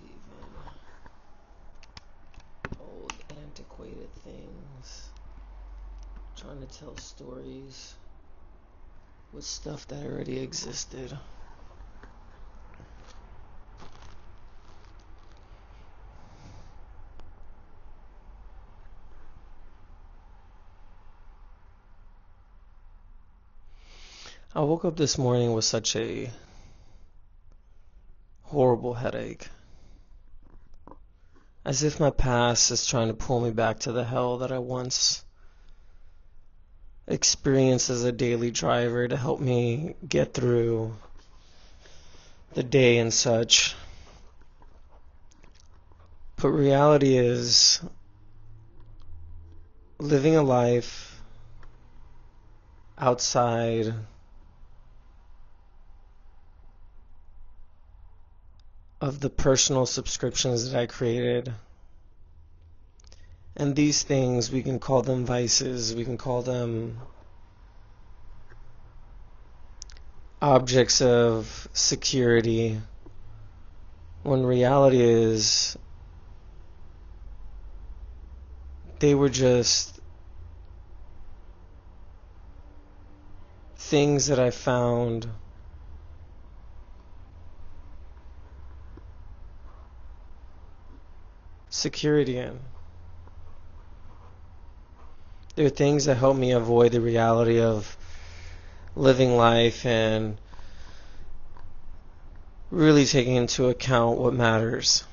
even old, antiquated things. Trying to tell stories with stuff that already existed. I woke up this morning with such a horrible headache. As if my past is trying to pull me back to the hell that I once experienced as a daily driver to help me get through the day and such. But reality is, living a life outside of the personal subscriptions that I created. And these things, we can call them vices, we can call them objects of security, when reality is, they were just things that I found security in. They're things that help me avoid the reality of living life and really taking into account what matters.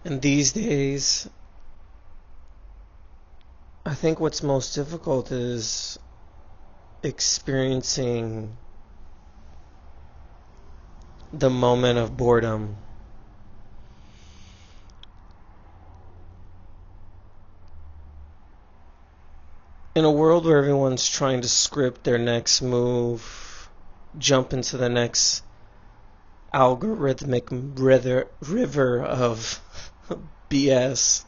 And these days, I think what's most difficult is experiencing the moment of boredom. In a world where everyone's trying to script their next move, jump into the next algorithmic river of BS,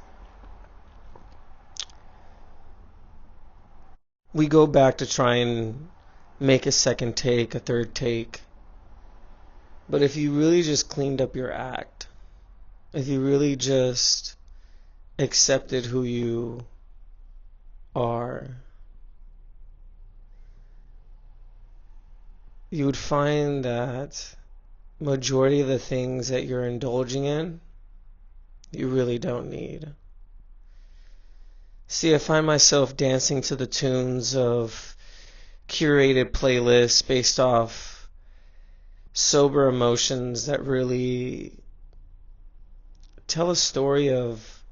we go back to try and make a second take, a third take. But if you really just cleaned up your act, if you really just accepted who you are, you would find that majority of the things that you're indulging in, you really don't need. See, I find myself dancing to the tunes of curated playlists based off sober emotions that really tell a story of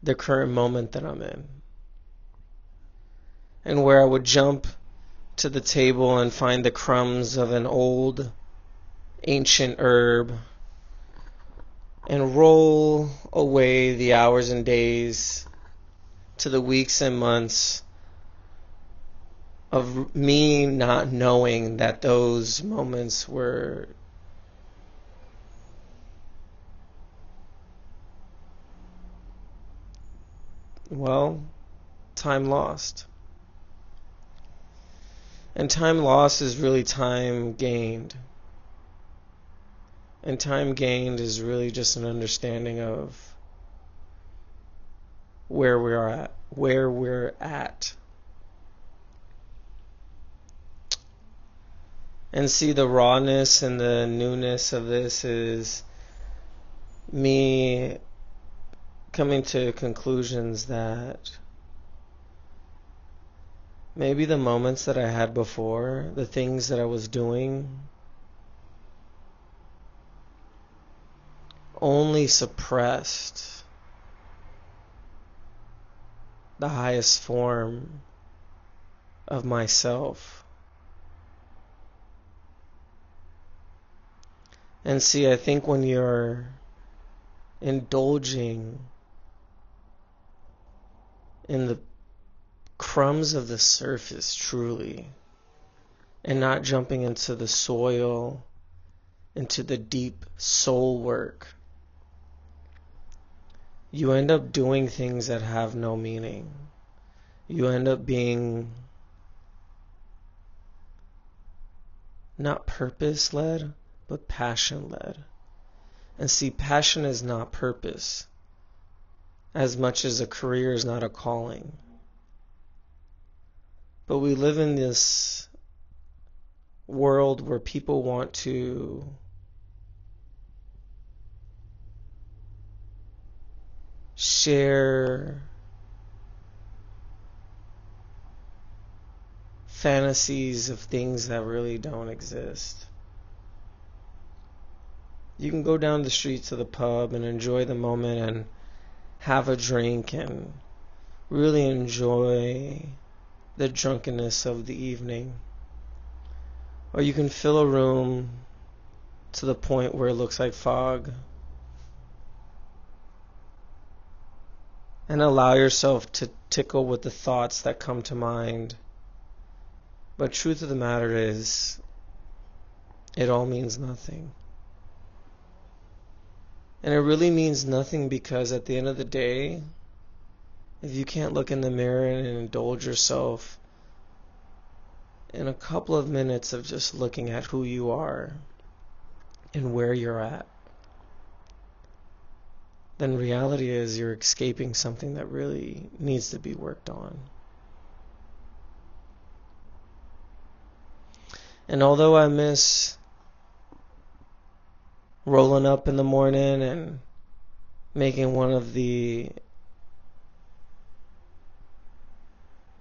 the current moment that I'm in. And where I would jump to the table and find the crumbs of an old, ancient herb and roll away the hours and days to the weeks and months of me not knowing that those moments were time lost. And time lost is really time gained. And time gained is really just an understanding of where we're at. And see, the rawness and the newness of this is me coming to conclusions that maybe the moments that I had before, the things that I was doing, only suppressed the highest form of myself. And see, I think when you're indulging in the crumbs of the surface truly, and not jumping into the soil, into the deep soul work, you end up doing things that have no meaning. You end up being not purpose-led, but passion-led. And see, passion is not purpose, as much as a career is not a calling. But we live in this world where people want to share fantasies of things that really don't exist. You can go down the street to the pub and enjoy the moment and have a drink and really enjoy the drunkenness of the evening. Or you can fill a room to the point where it looks like fog and allow yourself to tickle with the thoughts that come to mind. But truth of the matter is, it all means nothing. And it really means nothing because at the end of the day, if you can't look in the mirror and indulge yourself in a couple of minutes of just looking at who you are and where you're at, then reality is you're escaping something that really needs to be worked on. And although I miss rolling up in the morning and making one of the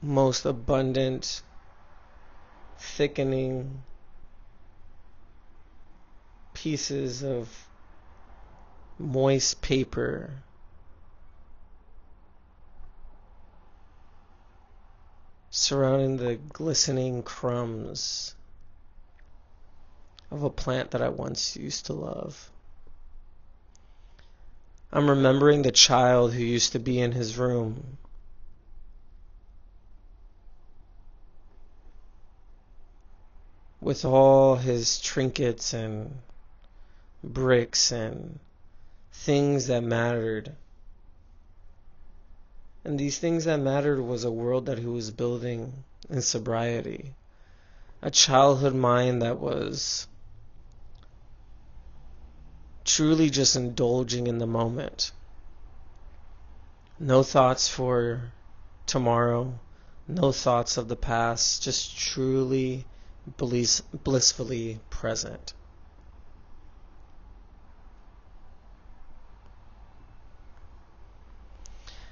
most abundant, thickening pieces of moist paper surrounding the glistening crumbs of a plant that I once used to love. I'm remembering the child who used to be in his room, with all his trinkets and bricks and things that mattered. And these things that mattered was a world that he was building in sobriety. A childhood mind that was truly just indulging in the moment. No thoughts for tomorrow, no thoughts of the past, just truly blissfully present.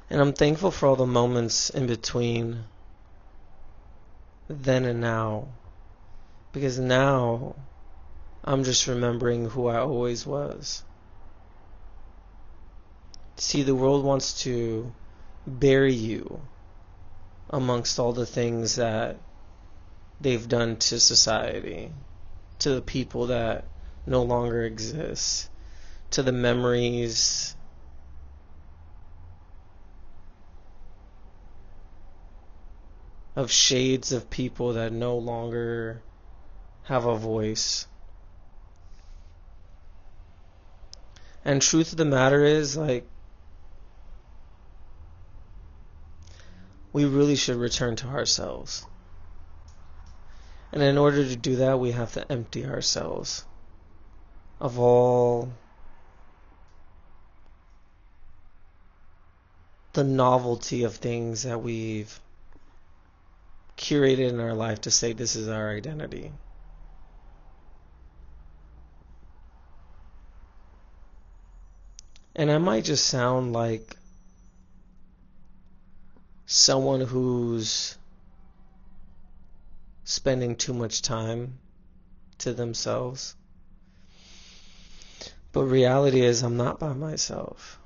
And I'm thankful for all the moments in between then and now, because now I'm just remembering who I always was. See, the world wants to bury you amongst all the things that they've done to society, to the people that no longer exist, to the memories of shades of people that no longer have a voice. And truth of the matter is, we really should return to ourselves. And in order to do that, we have to empty ourselves of all the novelty of things that we've curated in our life to say this is our identity. And I might just sound like someone who's spending too much time to themselves. But reality is, I'm not by myself.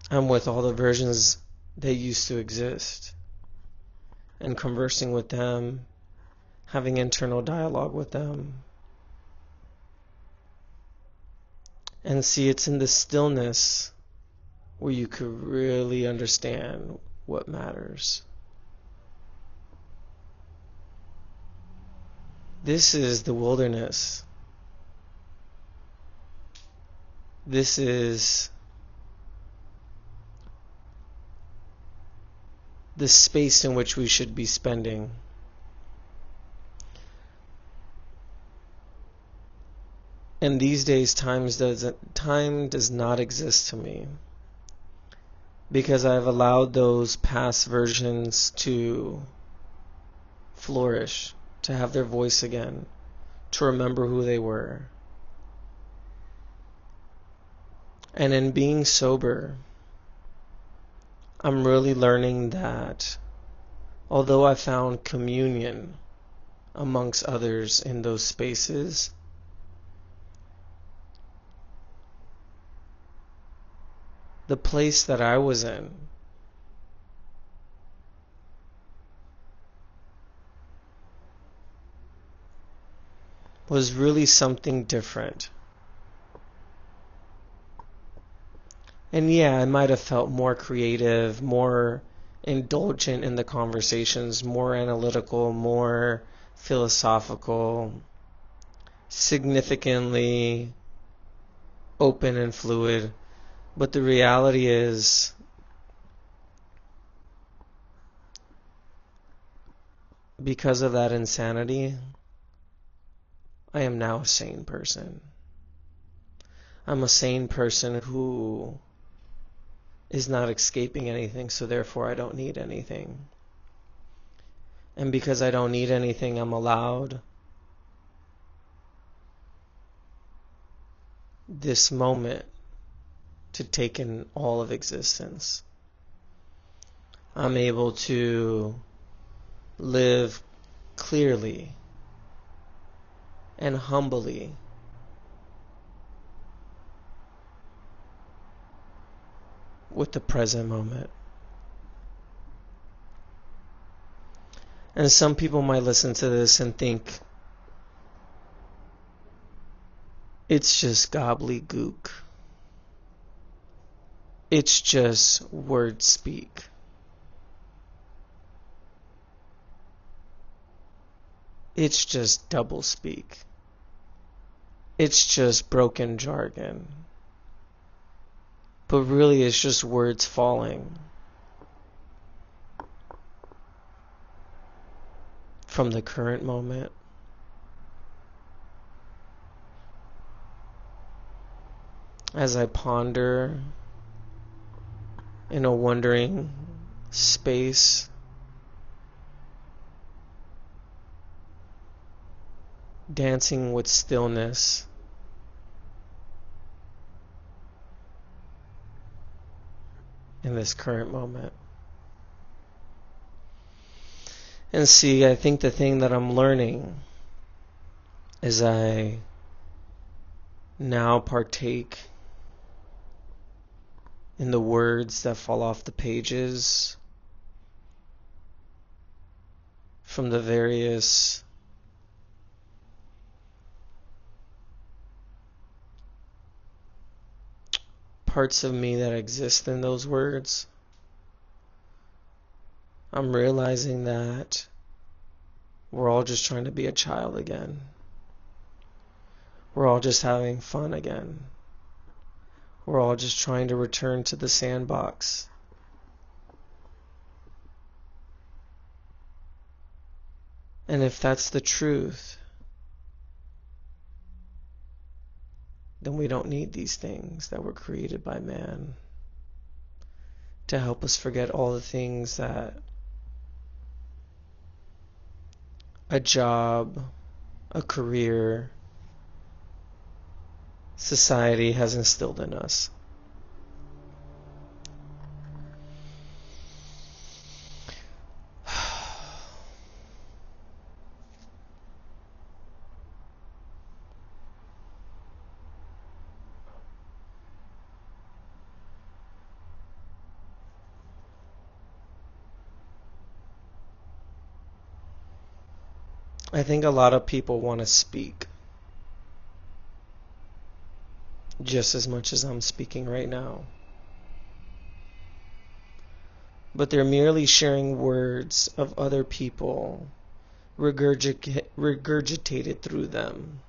I'm with all the versions that used to exist, and conversing with them, having internal dialogue with them. And see, it's in the stillness where you could really understand what matters. This is the wilderness. This is the space in which we should be spending. And these days, time does not exist to me, because I've allowed those past versions to flourish, to have their voice again, to remember who they were. And in being sober, I'm really learning that although I found communion amongst others in those spaces, the place that I was in was really something different. And yeah, I might have felt more creative, more indulgent in the conversations, more analytical, more philosophical, significantly open and fluid. But the reality is, because of that insanity, I am now a sane person. I'm a sane person who is not escaping anything, so therefore I don't need anything. And because I don't need anything, I'm allowed this moment to take in all of existence. I'm able to live clearly and humbly with the present moment. And some people might listen to this and think it's just gobbledygook. It's just word speak. It's just double speak. It's just broken jargon. But really, it's just words falling from the current moment. As I ponder in a wondering space, dancing with stillness, in this current moment. And see, I think the thing that I'm learning is I now partake in the words that fall off the pages from the various parts of me that exist in those words. I'm realizing that we're all just trying to be a child again. We're all just having fun again. We're all just trying to return to the sandbox. And if that's the truth, then we don't need these things that were created by man to help us forget all the things that a job, a career, society has instilled in us. I think a lot of people want to speak just as much as I'm speaking right now. But they're merely sharing words of other people regurgitated through them.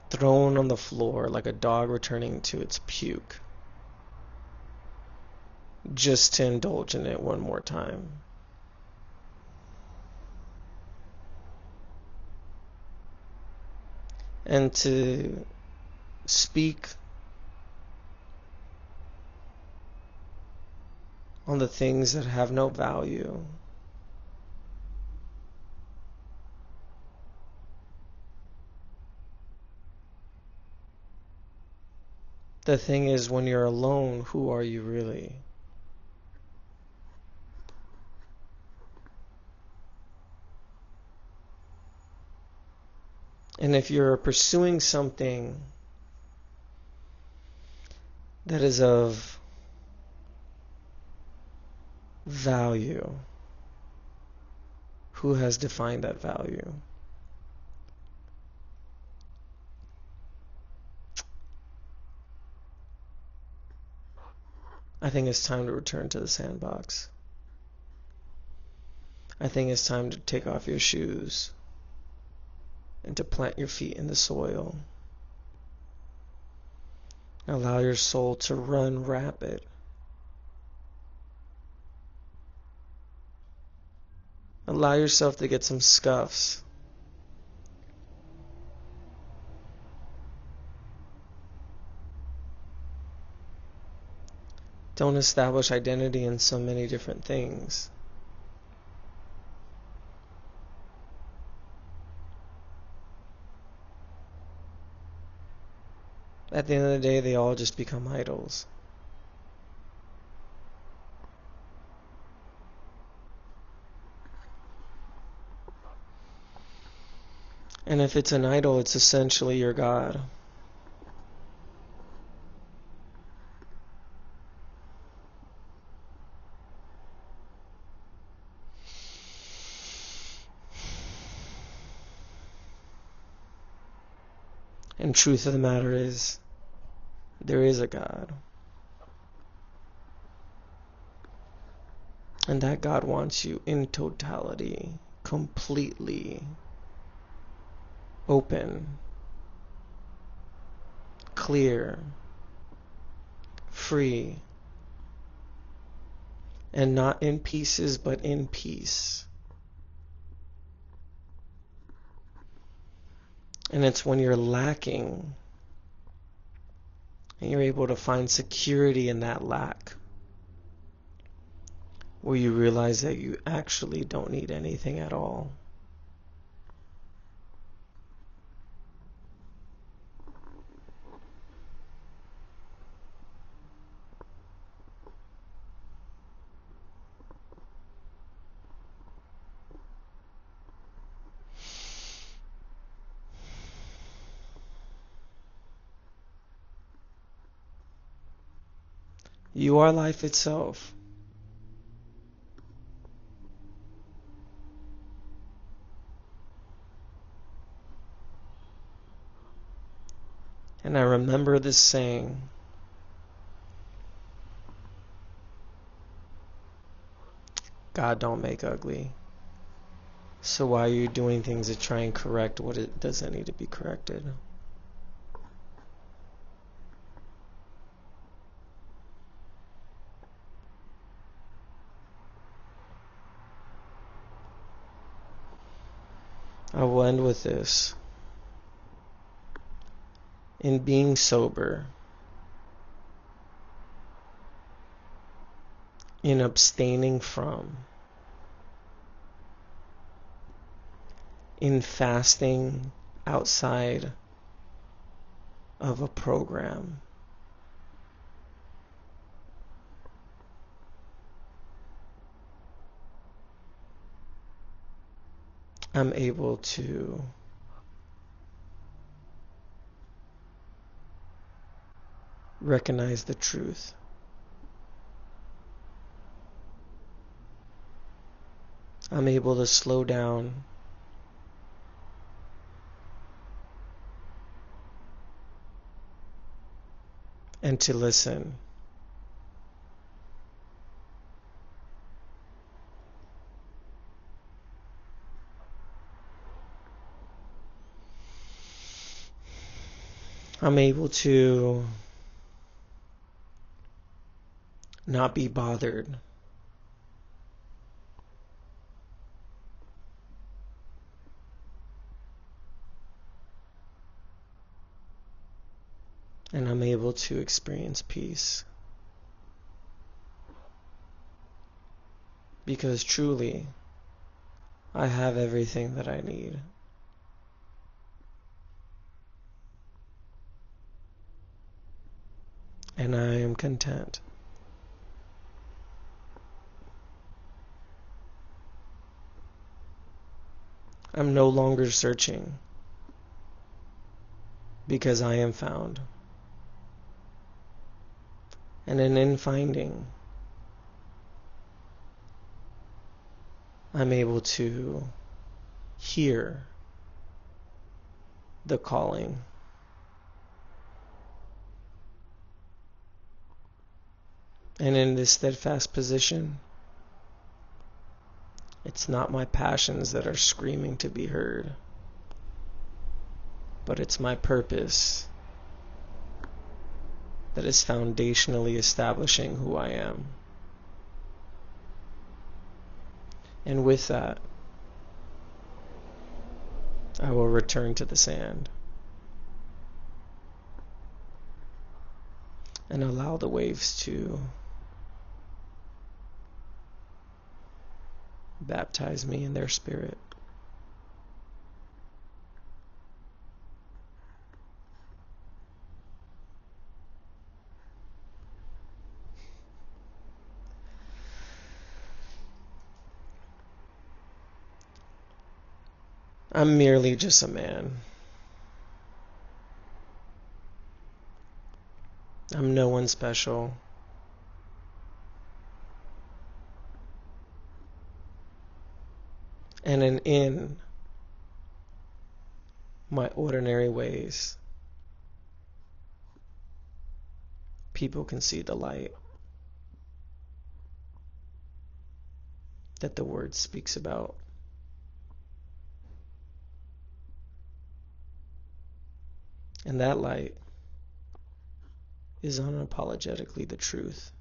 Thrown on the floor like a dog returning to its puke, just to indulge in it one more time. and to speak on the things that have no value. The thing is, when you're alone, who are you really? And if you're pursuing something that is of value, who has defined that value? I think it's time to return to the sandbox. I think it's time to take off your shoes and to plant your feet in the soil. Allow your soul to run rapid. Allow yourself to get some scuffs. Don't establish identity in so many different things. At the end of the day, they all just become idols. And if it's an idol, it's essentially your God. And truth of the matter is, there is a God. And that God wants you in totality, completely open, clear, free, and not in pieces, but in peace. And it's when you're lacking and you're able to find security in that lack where you realize that you actually don't need anything at all. You are life itself. And I remember this saying, God don't make ugly. So why are you doing things to try and correct what it doesn't need to be corrected? I will end with this. In being sober, in abstaining from, in fasting outside of a program, I'm able to recognize the truth. I'm able to slow down and to listen. I'm able to not be bothered and I'm able to experience peace. Because truly, I have everything that I need. And I am content. I'm no longer searching, because I am found. And in finding, I'm able to hear the calling. And in this steadfast position, it's not my passions that are screaming to be heard, but it's my purpose that is foundationally establishing who I am. And with that, I will return to the sand and allow the waves to baptize me in their spirit. I'm merely just a man. I'm no one special. And in my ordinary ways, people can see the light that the word speaks about. And that light is unapologetically the truth.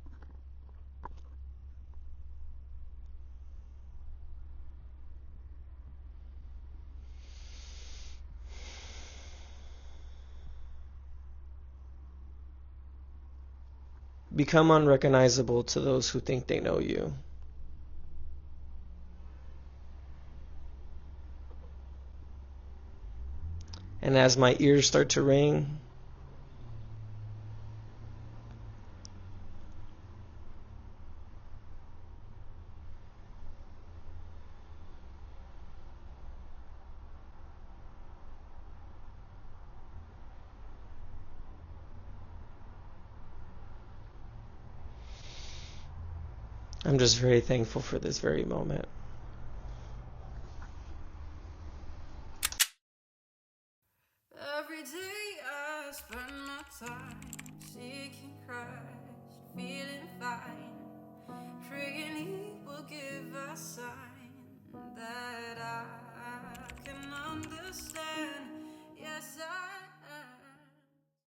Become unrecognizable to those who think they know you. And as my ears start to ring, I'm just very thankful for this very moment. Every day I spend my time seeking Christ, feeling fine, praying He will give a sign that I can understand. Yes, I